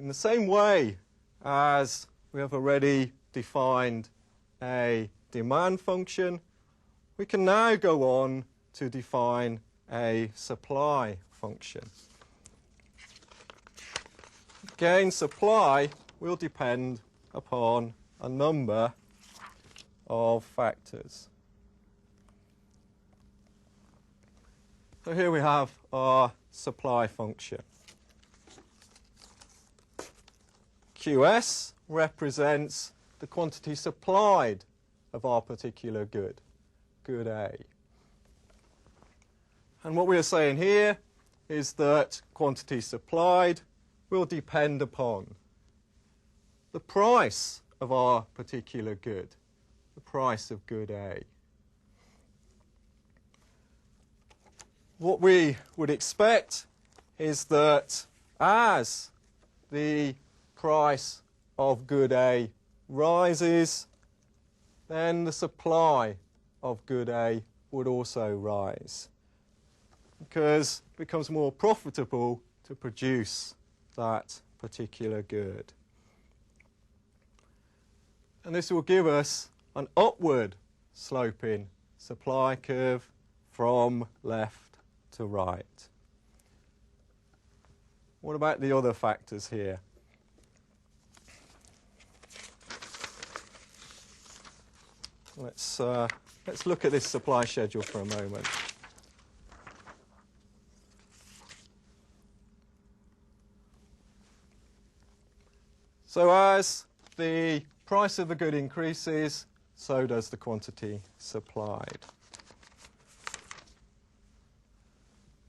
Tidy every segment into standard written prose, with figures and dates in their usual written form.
In the same way as we have already defined a demand function, we can now go on to define a supply function. Again, supply will depend upon a number of factors. So here we have our supply function. QS represents the quantity supplied of our particular good, good A. And what we are saying here is that quantity supplied will depend upon the price of our particular good, the price of good A. What we would expect is that as the price of good A rises, then the supply of good A would also rise, because it becomes more profitable to produce that particular good. And this will give us an upward sloping supply curve from left to right. What about the other factors here? Let's look at this supply schedule for a moment. So as the price of the good increases, so does the quantity supplied.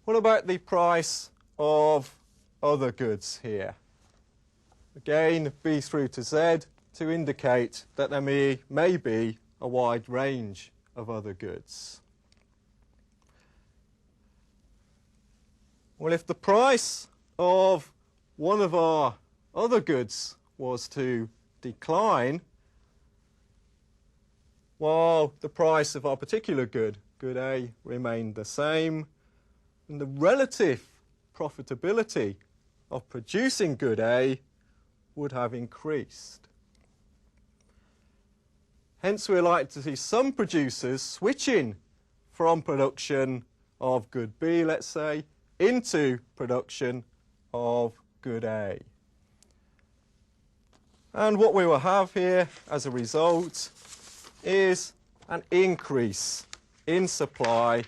What about the price of other goods here? Again, B through to Z to indicate that there may be a wide range of other goods. Well, if the price of one of our other goods was to decline, while the price of our particular good, good A, remained the same, and the relative profitability of producing good A would have increased. Hence, we're likely to see some producers switching from production of good B, let's say, into production of good A. And what we will have here as a result is an increase in supply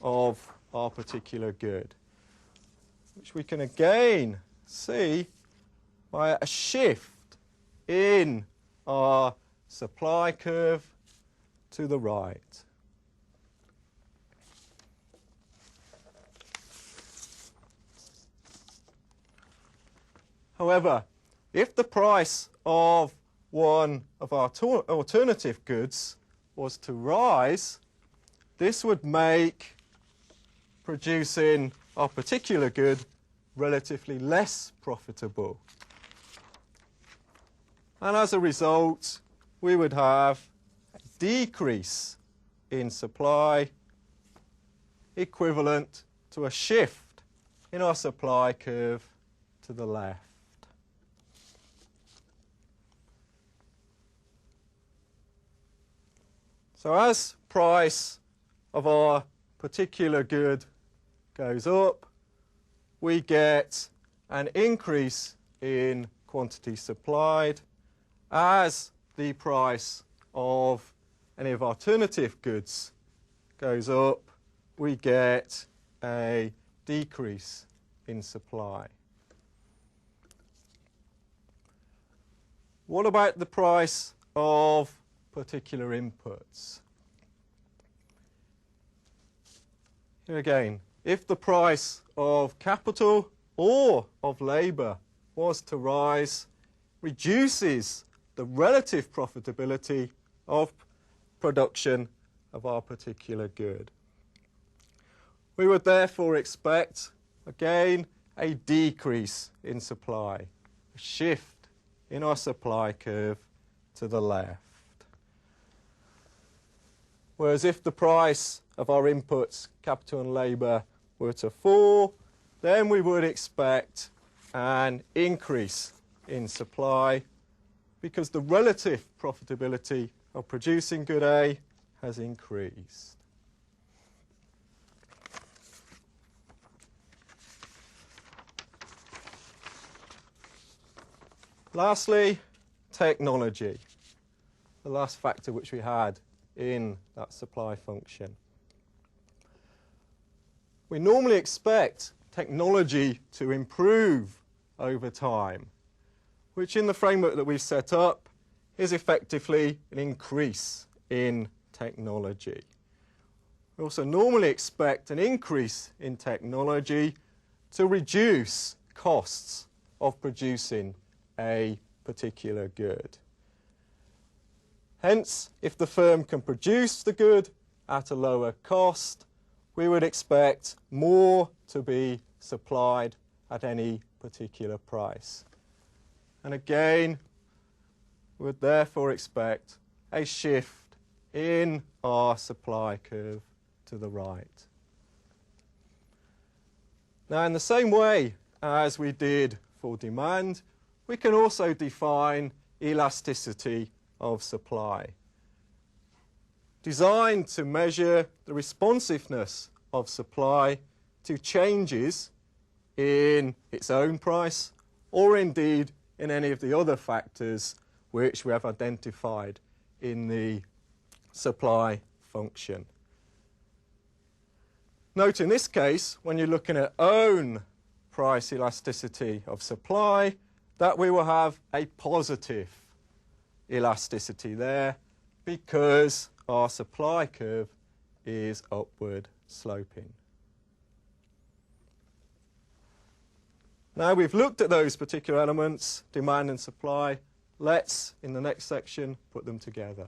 of our particular good, which we can again see by a shift in our supply curve to the right. However, if the price of one of our alternative goods was to rise, this would make producing our particular good relatively less profitable. And as a result, we would have a decrease in supply equivalent to a shift in our supply curve to the left. So as price of our particular good goes up, we get an increase in quantity supplied. As the price of any of our alternative goods goes up, we get a decrease in supply. What about the price of particular inputs? Here again, if the price of capital or of labour was to rise, reduces the relative profitability of production of our particular good. We would therefore expect, again, a decrease in supply, a shift in our supply curve to the left. Whereas if the price of our inputs, capital and labour, were to fall, then we would expect an increase in supply because the relative profitability of producing good A has increased. Lastly, technology, the last factor which we had in that supply function. We normally expect technology to improve over time, which in the framework that we've set up is effectively an increase in technology. We also normally expect an increase in technology to reduce costs of producing a particular good. Hence, if the firm can produce the good at a lower cost, we would expect more to be supplied at any particular price. And again, we would therefore expect a shift in our supply curve to the right. Now, in the same way as we did for demand, we can also define elasticity of supply, designed to measure the responsiveness of supply to changes in its own price or indeed in any of the other factors which we have identified in the supply function. Note in this case, when you're looking at own price elasticity of supply, that we will have a positive elasticity there because our supply curve is upward sloping. Now we've looked at those particular elements, demand and supply, let's, in the next section, put them together.